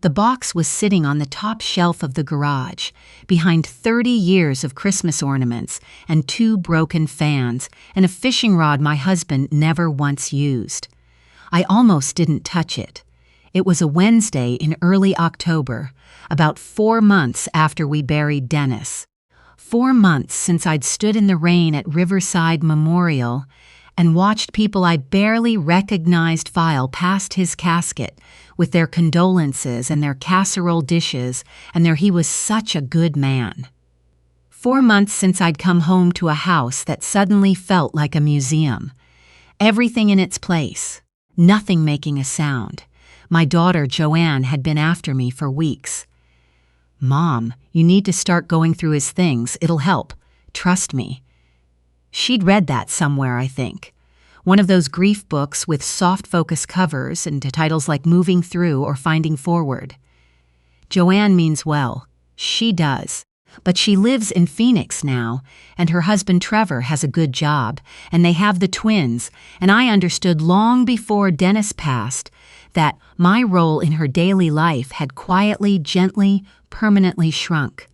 The box was sitting on the top shelf of the garage, behind 30 years of Christmas ornaments and 2 broken fans and a fishing rod my husband never once used. I almost didn't touch it. It was a Wednesday in early October, about 4 months after we buried Dennis. 4 months since I'd stood in the rain at Riverside Memorial and watched people I barely recognized file past his casket with their condolences and their casserole dishes and their "he was such a good man." 4 months since I'd come home to a house that suddenly felt like a museum. Everything in its place, nothing making a sound. My daughter Joanne had been after me for weeks. "Mom, you need to start going through his things. It'll help. Trust me." She'd read that somewhere, I think. One of those grief books with soft focus covers and titles like Moving Through or Finding Forward. Joanne means well. She does. But she lives in Phoenix now, and her husband Trevor has a good job, and they have the twins, and I understood long before Dennis passed that my role in her daily life had quietly, gently, permanently shrunk.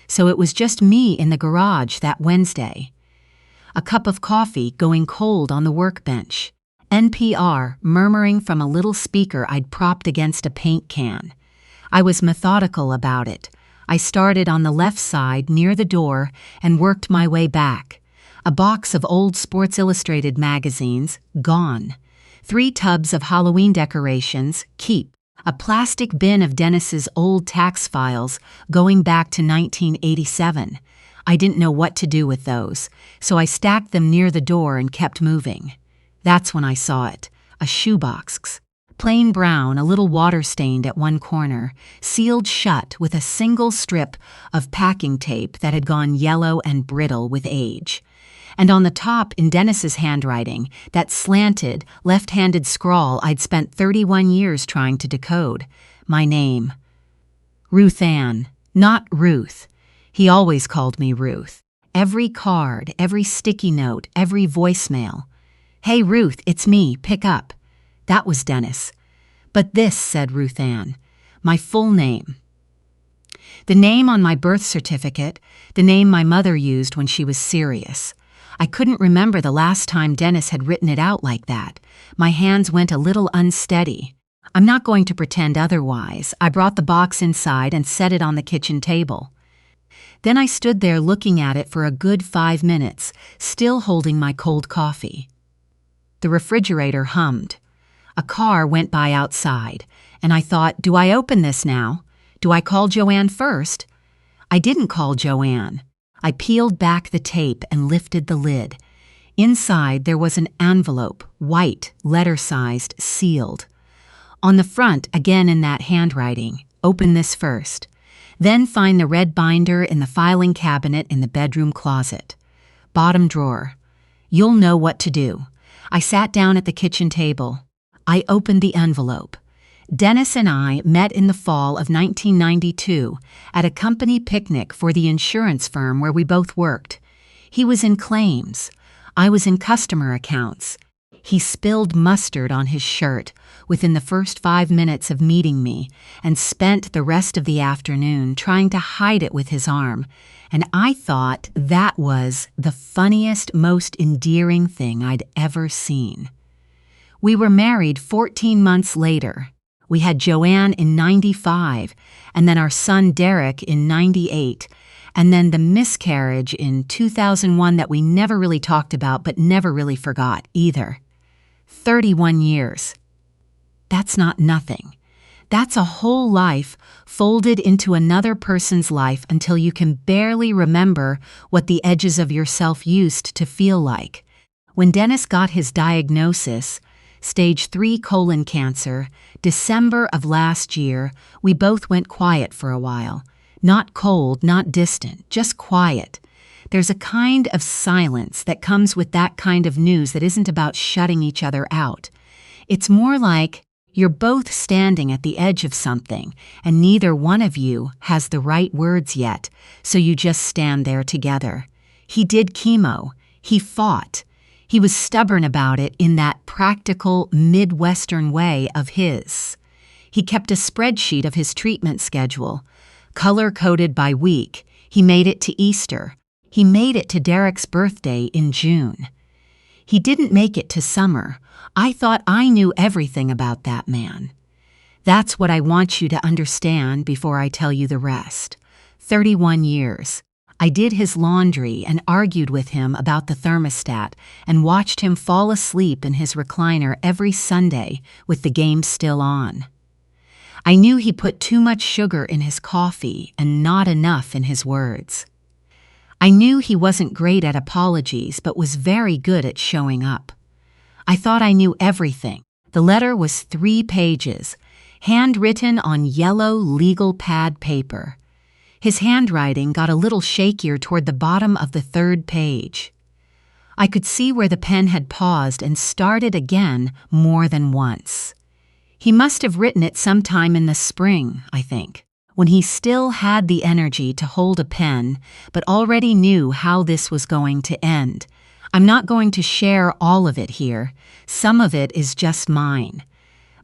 So it was just me in the garage that Wednesday. A cup of coffee going cold on the workbench. NPR murmuring from a little speaker I'd propped against a paint can. I was methodical about it. I started on the left side near the door and worked my way back. A box of old Sports Illustrated magazines, gone. 3 tubs of Halloween decorations, keep. A plastic bin of Dennis's old tax files going back to 1987. I didn't know what to do with those, so I stacked them near the door and kept moving. That's when I saw it, a shoebox. Plain brown, a little water-stained at one corner, sealed shut with a single strip of packing tape that had gone yellow and brittle with age. And on the top, in Dennis's handwriting, that slanted, left-handed scrawl I'd spent 31 years trying to decode. My name. Ruth Ann, not Ruth. He always called me Ruth. Every card, every sticky note, every voicemail. "Hey Ruth, it's me, pick up." That was Dennis. But this said Ruth Ann, my full name. The name on my birth certificate, the name my mother used when she was serious. I couldn't remember the last time Dennis had written it out like that. My hands went a little unsteady. I'm not going to pretend otherwise. I brought the box inside and set it on the kitchen table. Then I stood there looking at it for a good 5 minutes, still holding my cold coffee. The refrigerator hummed. A car went by outside, and I thought, do I open this now? Do I call Joanne first? I didn't call Joanne. I peeled back the tape and lifted the lid. Inside there was an envelope, white, letter-sized, sealed. On the front, again in that handwriting, "Open this first. Then find the red binder in the filing cabinet in the bedroom closet. Bottom drawer. You'll know what to do." I sat down at the kitchen table. I opened the envelope. Dennis and I met in the fall of 1992 at a company picnic for the insurance firm where we both worked. He was in claims. I was in customer accounts. He spilled mustard on his shirt within the first 5 minutes of meeting me and spent the rest of the afternoon trying to hide it with his arm, and I thought that was the funniest, most endearing thing I'd ever seen. We were married 14 months later. We had Joanne in 95, and then our son Derek in 98, and then the miscarriage in 2001 that we never really talked about but never really forgot either. 31 years. That's not nothing. That's a whole life folded into another person's life until you can barely remember what the edges of yourself used to feel like. When Dennis got his diagnosis, stage 3 colon cancer, December of last year, we both went quiet for a while. Not cold, not distant, just quiet. There's a kind of silence that comes with that kind of news that isn't about shutting each other out. It's more like you're both standing at the edge of something, and neither one of you has the right words yet, so you just stand there together. He did chemo. He fought. He was stubborn about it in that practical Midwestern way of his. He kept a spreadsheet of his treatment schedule, color-coded by week. He made it to Easter. He made it to Derek's birthday in June. He didn't make it to summer. I thought I knew everything about that man. That's what I want you to understand before I tell you the rest. 31 years. I did his laundry and argued with him about the thermostat and watched him fall asleep in his recliner every Sunday with the game still on. I knew he put too much sugar in his coffee and not enough in his words. I knew he wasn't great at apologies but was very good at showing up. I thought I knew everything. The letter was 3 pages, handwritten on yellow legal pad paper. His handwriting got a little shakier toward the bottom of the 3rd page. I could see where the pen had paused and started again more than once. He must have written it sometime in the spring, I think, when he still had the energy to hold a pen but already knew how this was going to end. I'm not going to share all of it here. Some of it is just mine.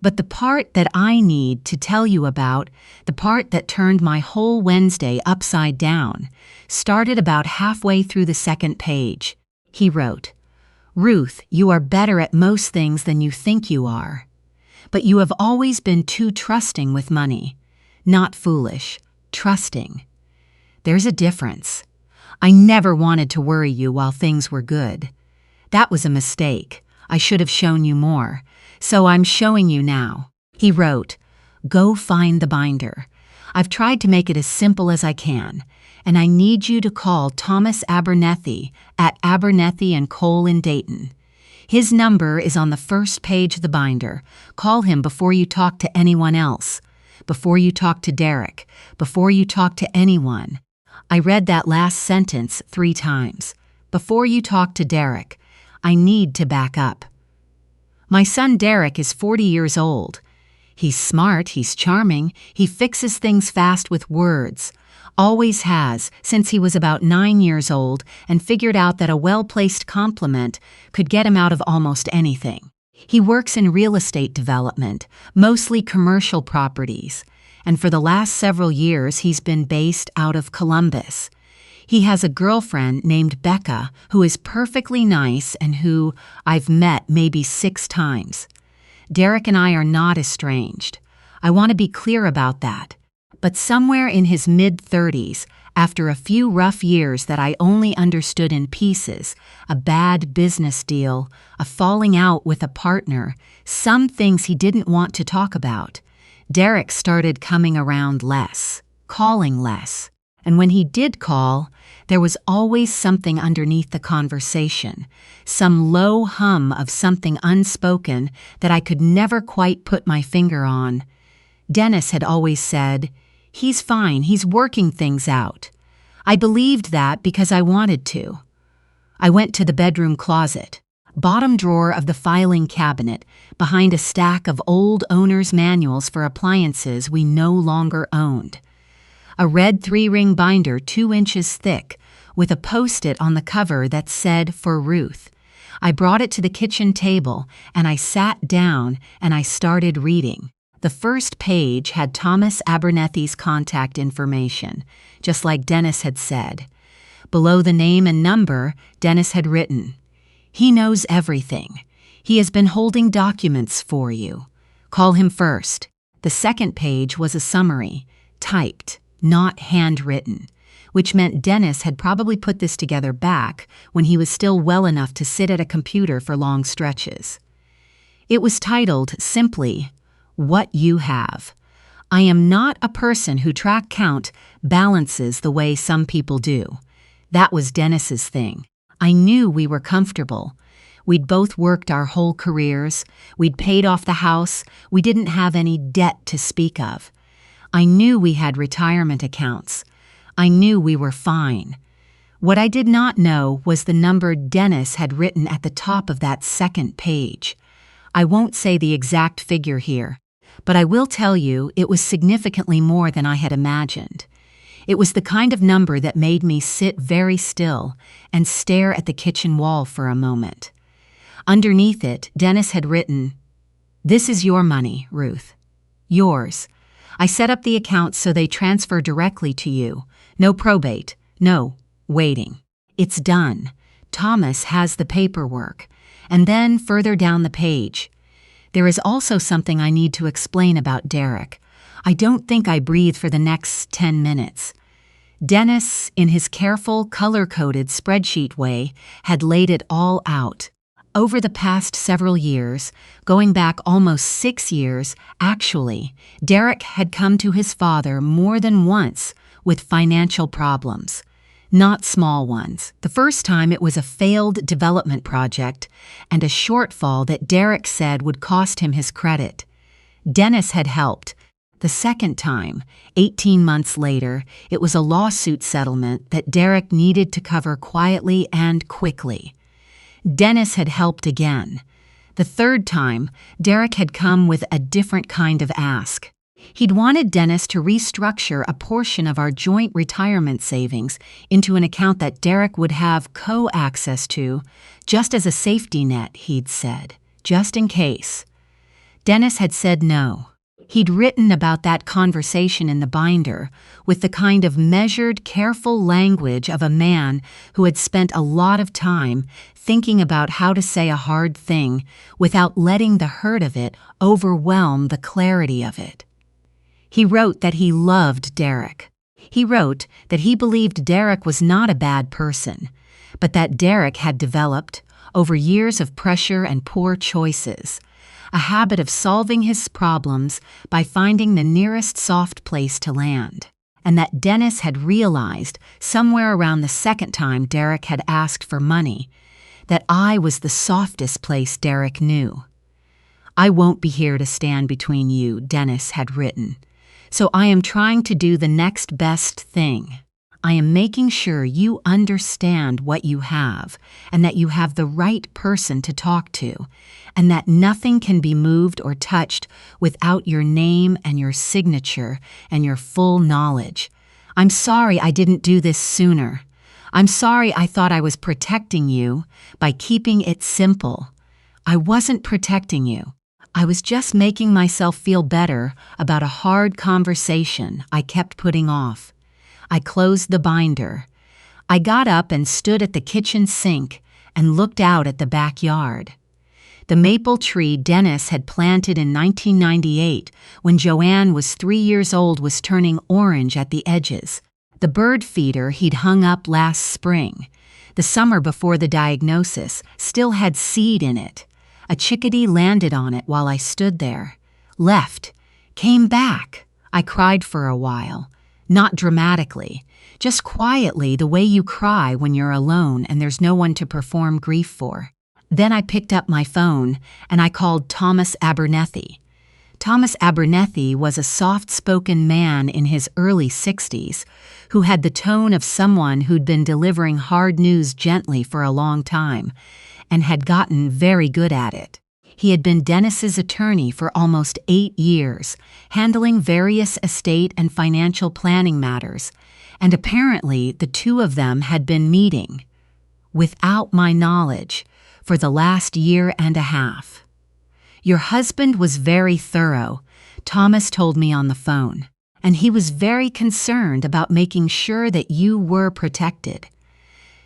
But the part that I need to tell you about, the part that turned my whole Wednesday upside down, started about halfway through the 2nd page. He wrote, "Ruth, you are better at most things than you think you are. But you have always been too trusting with money. Not foolish, trusting. There's a difference. I never wanted to worry you while things were good. That was a mistake. I should have shown you more. So I'm showing you now." He wrote, "Go find the binder. I've tried to make it as simple as I can, and I need you to call Thomas Abernethy at Abernethy & Cole in Dayton. His number is on the 1st page of the binder. Call him before you talk to anyone else, before you talk to Derek, before you talk to anyone." I read that last sentence 3 times. Before you talk to Derek. I need to back up. My son Derek is 40 years old. He's smart, he's charming, he fixes things fast with words. Always has, since he was about 9 years old and figured out that a well-placed compliment could get him out of almost anything. He works in real estate development, mostly commercial properties, and for the last several years he's been based out of Columbus. He has a girlfriend named Becca who is perfectly nice and who I've met maybe 6 times. Derek and I are not estranged. I want to be clear about that. But somewhere in his mid-30s, after a few rough years that I only understood in pieces, a bad business deal, a falling out with a partner, some things he didn't want to talk about, Derek started coming around less, calling less. And when he did call, there was always something underneath the conversation, some low hum of something unspoken that I could never quite put my finger on. Dennis had always said, "He's fine, he's working things out." I believed that because I wanted to. I went to the bedroom closet, bottom drawer of the filing cabinet, behind a stack of old owner's manuals for appliances we no longer owned. A red 3-ring binder 2 inches thick, with a post-it on the cover that said, "For Ruth." I brought it to the kitchen table, and I sat down and I started reading. The 1st page had Thomas Abernethy's contact information, just like Dennis had said. Below the name and number, Dennis had written, "He knows everything. He has been holding documents for you. Call him first." The 2nd page was a summary, typed, not handwritten, which meant Dennis had probably put this together back when he was still well enough to sit at a computer for long stretches. It was titled simply, "What You Have." I am not a person who track count balances the way some people do. That was Dennis's thing. I knew we were comfortable. We'd both worked our whole careers. We'd paid off the house. We didn't have any debt to speak of. I knew we had retirement accounts. I knew we were fine. What I did not know was the number Dennis had written at the top of that 2nd page. I won't say the exact figure here, but I will tell you it was significantly more than I had imagined. It was the kind of number that made me sit very still and stare at the kitchen wall for a moment. Underneath it, Dennis had written, "This is your money, Ruth. Yours. I set up the accounts so they transfer directly to you. No probate. No waiting. It's done. Thomas has the paperwork. And then further down the page. There is also something I need to explain about Derek. I don't think I breathe for the next 10 minutes. Dennis, in his careful, color-coded spreadsheet way, had laid it all out. Over the past several years, going back almost 6 years, actually, Derek had come to his father more than once with financial problems. Not small ones. The first time it was a failed development project and a shortfall that Derek said would cost him his credit. Dennis had helped. The second time, 18 months later, it was a lawsuit settlement that Derek needed to cover quietly and quickly. Dennis had helped again. The third time, Derek had come with a different kind of ask. He'd wanted Dennis to restructure a portion of our joint retirement savings into an account that Derek would have co-access to, just as a safety net, he'd said, just in case. Dennis had said no. He'd written about that conversation in the binder with the kind of measured, careful language of a man who had spent a lot of time thinking about how to say a hard thing without letting the hurt of it overwhelm the clarity of it. He wrote that he loved Derek. He wrote that he believed Derek was not a bad person, but that Derek had developed, over years of pressure and poor choices, a habit of solving his problems by finding the nearest soft place to land, and that Dennis had realized, somewhere around the second time Derek had asked for money, that I was the softest place Derek knew. "I won't be here to stand between you," Dennis had written. "So I am trying to do the next best thing. I am making sure you understand what you have, and that you have the right person to talk to, and that nothing can be moved or touched without your name and your signature and your full knowledge. I'm sorry I didn't do this sooner. I'm sorry I thought I was protecting you by keeping it simple. I wasn't protecting you. I was just making myself feel better about a hard conversation I kept putting off." I closed the binder. I got up and stood at the kitchen sink and looked out at the backyard. The maple tree Dennis had planted in 1998 when Joanne was 3 years old was turning orange at the edges. The bird feeder he'd hung up last spring, the summer before the diagnosis, still had seed in it. A chickadee landed on it while I stood there. Left. Came back. I cried for a while. Not dramatically, just quietly, the way you cry when you're alone and there's no one to perform grief for. Then I picked up my phone and I called Thomas Abernethy. Thomas Abernethy was a soft-spoken man in his early 60s who had the tone of someone who'd been delivering hard news gently for a long time and had gotten very good at it. He had been Dennis's attorney for almost 8 years, handling various estate and financial planning matters, and apparently the two of them had been meeting, without my knowledge, for the last year and a half. "Your husband was very thorough," Thomas told me on the phone, "and he was very concerned about making sure that you were protected.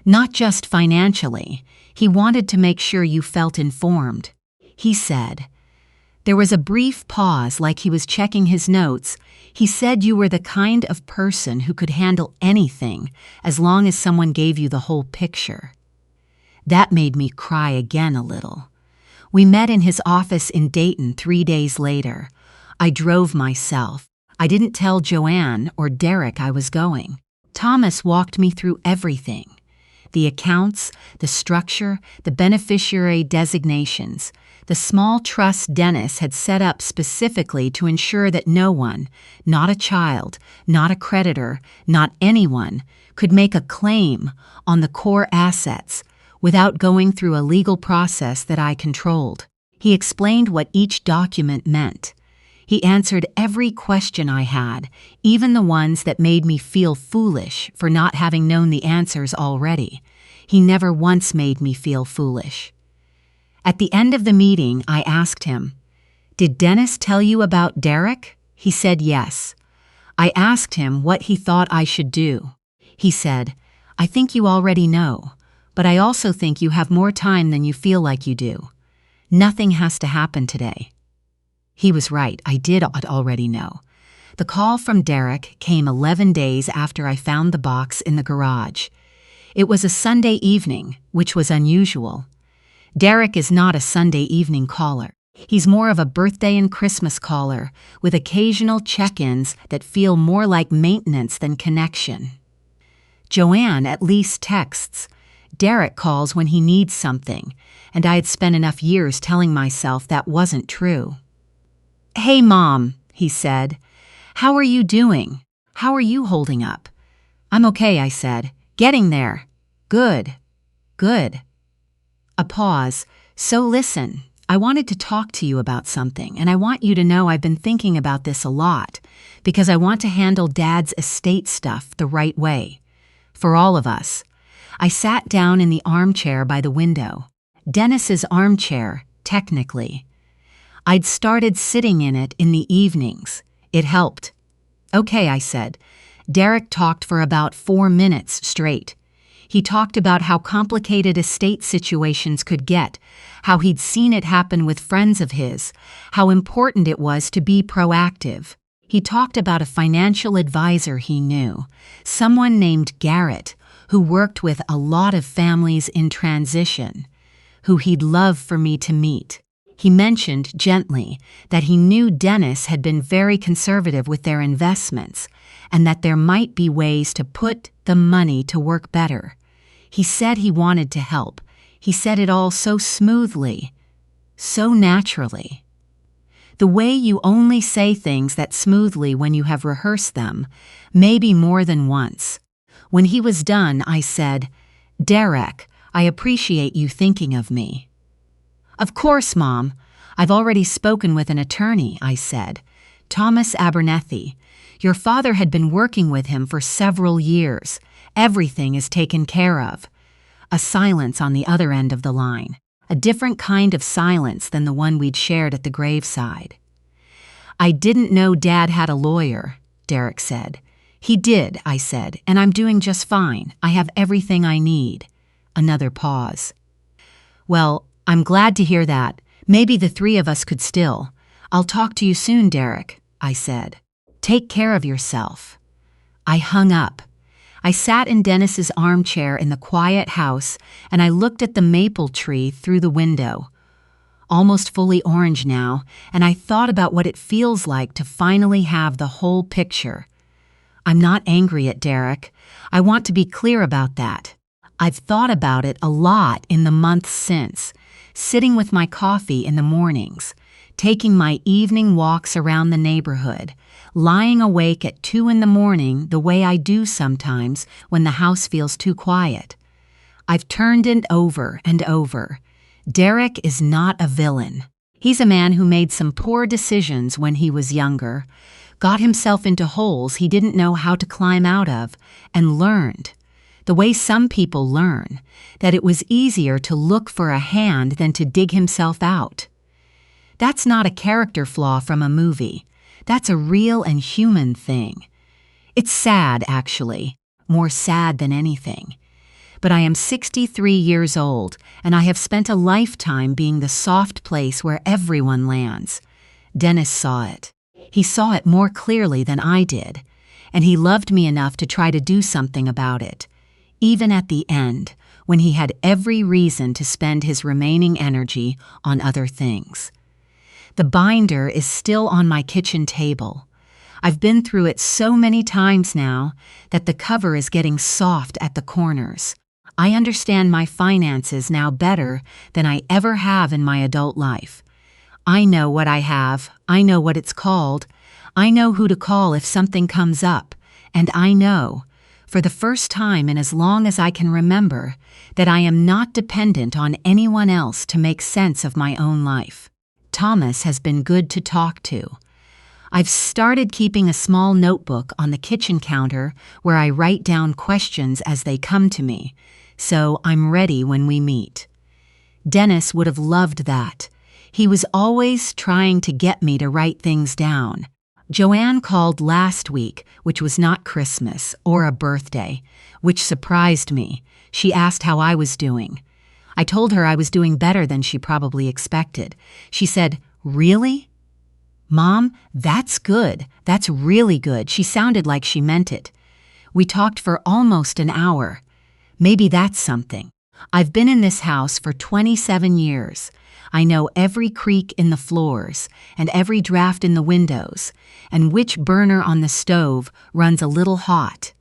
Not just financially, he wanted to make sure you felt informed." He said. There was a brief pause, like he was checking his notes. He said you were the kind of person who could handle anything as long as someone gave you the whole picture. That made me cry again a little. We met in his office in Dayton 3 days later. I drove myself. I didn't tell Joanne or Derek I was going. Thomas walked me through everything. The accounts, the structure, the beneficiary designations, the small trust Dennis had set up specifically to ensure that no one, not a child, not a creditor, not anyone, could make a claim on the core assets without going through a legal process that I controlled. He explained what each document meant. He answered every question I had, even the ones that made me feel foolish for not having known the answers already. He never once made me feel foolish. At the end of the meeting, I asked him, "Did Dennis tell you about Derek?" He said yes. I asked him what he thought I should do. He said, "I think you already know, but I also think you have more time than you feel like you do. Nothing has to happen today." He was right, I did already know. The call from Derek came 11 days after I found the box in the garage. It was a Sunday evening, which was unusual. Derek is not a Sunday evening caller. He's more of a birthday and Christmas caller, with occasional check-ins that feel more like maintenance than connection. Joanne at least texts. Derek calls when he needs something, and I had spent enough years telling myself that wasn't true. "Hey, Mom," he said. "How are you doing? How are you holding up?" "I'm okay," I said. "Getting there." "Good. Good." A pause. "So listen, I wanted to talk to you about something, and I want you to know I've been thinking about this a lot, because I want to handle Dad's estate stuff the right way. For all of us." I sat down in the armchair by the window. Dennis's armchair, technically. I'd started sitting in it in the evenings. It helped. "Okay," I said. Derek talked for about 4 minutes straight. He talked about how complicated estate situations could get, how he'd seen it happen with friends of his, how important it was to be proactive. He talked about a financial advisor he knew, someone named Garrett, who worked with a lot of families in transition, who he'd love for me to meet. He mentioned gently that he knew Dennis had been very conservative with their investments and that there might be ways to put the money to work better. He said he wanted to help. He said it all so smoothly, so naturally. The way you only say things that smoothly when you have rehearsed them, maybe more than once. When he was done, I said, "Derek, I appreciate you thinking of me." "Of course, Mom. I've already spoken with an attorney," I said. "Thomas Abernethy. Your father had been working with him for several years. Everything is taken care of." A silence on the other end of the line, a different kind of silence than the one we'd shared at the graveside. "I didn't know Dad had a lawyer," Derek said. "He did," I said, "and I'm doing just fine. I have everything I need." Another pause. "Well, I'm glad to hear that. Maybe the three of us could still. I'll talk to you soon, Derek," I said. "Take care of yourself." I hung up. I sat in Dennis's armchair in the quiet house, and I looked at the maple tree through the window. Almost fully orange now, and I thought about what it feels like to finally have the whole picture. I'm not angry at Derek. I want to be clear about that. I've thought about it a lot in the months since, sitting with my coffee in the mornings, taking my evening walks around the neighborhood, lying awake at 2 in the morning the way I do sometimes when the house feels too quiet. I've turned it over and over. Derek is not a villain. He's a man who made some poor decisions when he was younger, got himself into holes he didn't know how to climb out of, and learned, the way some people learn, that it was easier to look for a hand than to dig himself out. That's not a character flaw from a movie. That's a real and human thing. It's sad, actually, more sad than anything. But I am 63 years old, and I have spent a lifetime being the soft place where everyone lands. Dennis saw it. He saw it more clearly than I did, and he loved me enough to try to do something about it, even at the end, when he had every reason to spend his remaining energy on other things. The binder is still on my kitchen table. I've been through it so many times now that the cover is getting soft at the corners. I understand my finances now better than I ever have in my adult life. I know what I have. I know what it's called. I know who to call if something comes up. And I know, for the first time in as long as I can remember, that I am not dependent on anyone else to make sense of my own life. Thomas has been good to talk to. I've started keeping a small notebook on the kitchen counter where I write down questions as they come to me, so I'm ready when we meet. Dennis would have loved that. He was always trying to get me to write things down. Joanne called last week, which was not Christmas or a birthday, which surprised me. She asked how I was doing. I told her I was doing better than she probably expected. She said, "Really? Mom, that's good. That's really good." She sounded like she meant it. We talked for almost an hour. Maybe that's something. I've been in this house for 27 years. I know every creak in the floors and every draft in the windows and which burner on the stove runs a little hot.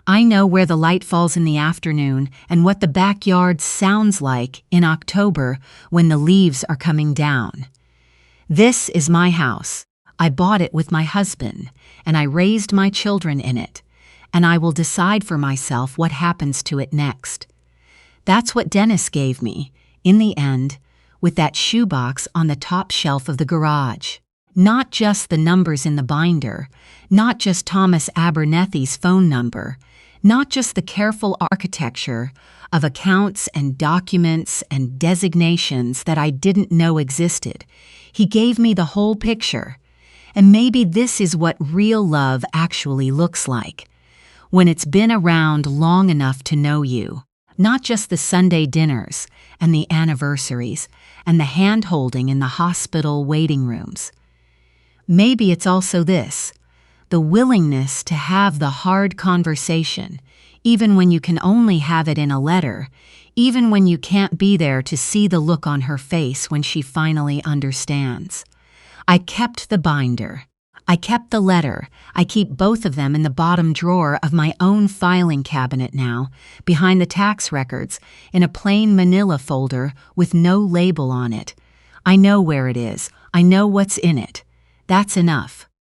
I know where the light falls in the afternoon and what the backyard sounds like in October when the leaves are coming down. This is my house. I bought it with my husband, and I raised my children in it, and I will decide for myself what happens to it next. That's what Dennis gave me, in the end, with that shoebox on the top shelf of the garage. Not just the numbers in the binder, not just Thomas Abernethy's phone number, not just the careful architecture of accounts and documents and designations that I didn't know existed. He gave me the whole picture. And maybe this is what real love actually looks like, when it's been around long enough to know you. Not just the Sunday dinners and the anniversaries and the hand-holding in the hospital waiting rooms. Maybe it's also this, the willingness to have the hard conversation, even when you can only have it in a letter, even when you can't be there to see the look on her face when she finally understands. I kept the binder. I kept the letter. I keep both of them in the bottom drawer of my own filing cabinet now, behind the tax records, in a plain manila folder with no label on it. I know where it is. I know what's in it. That's enough.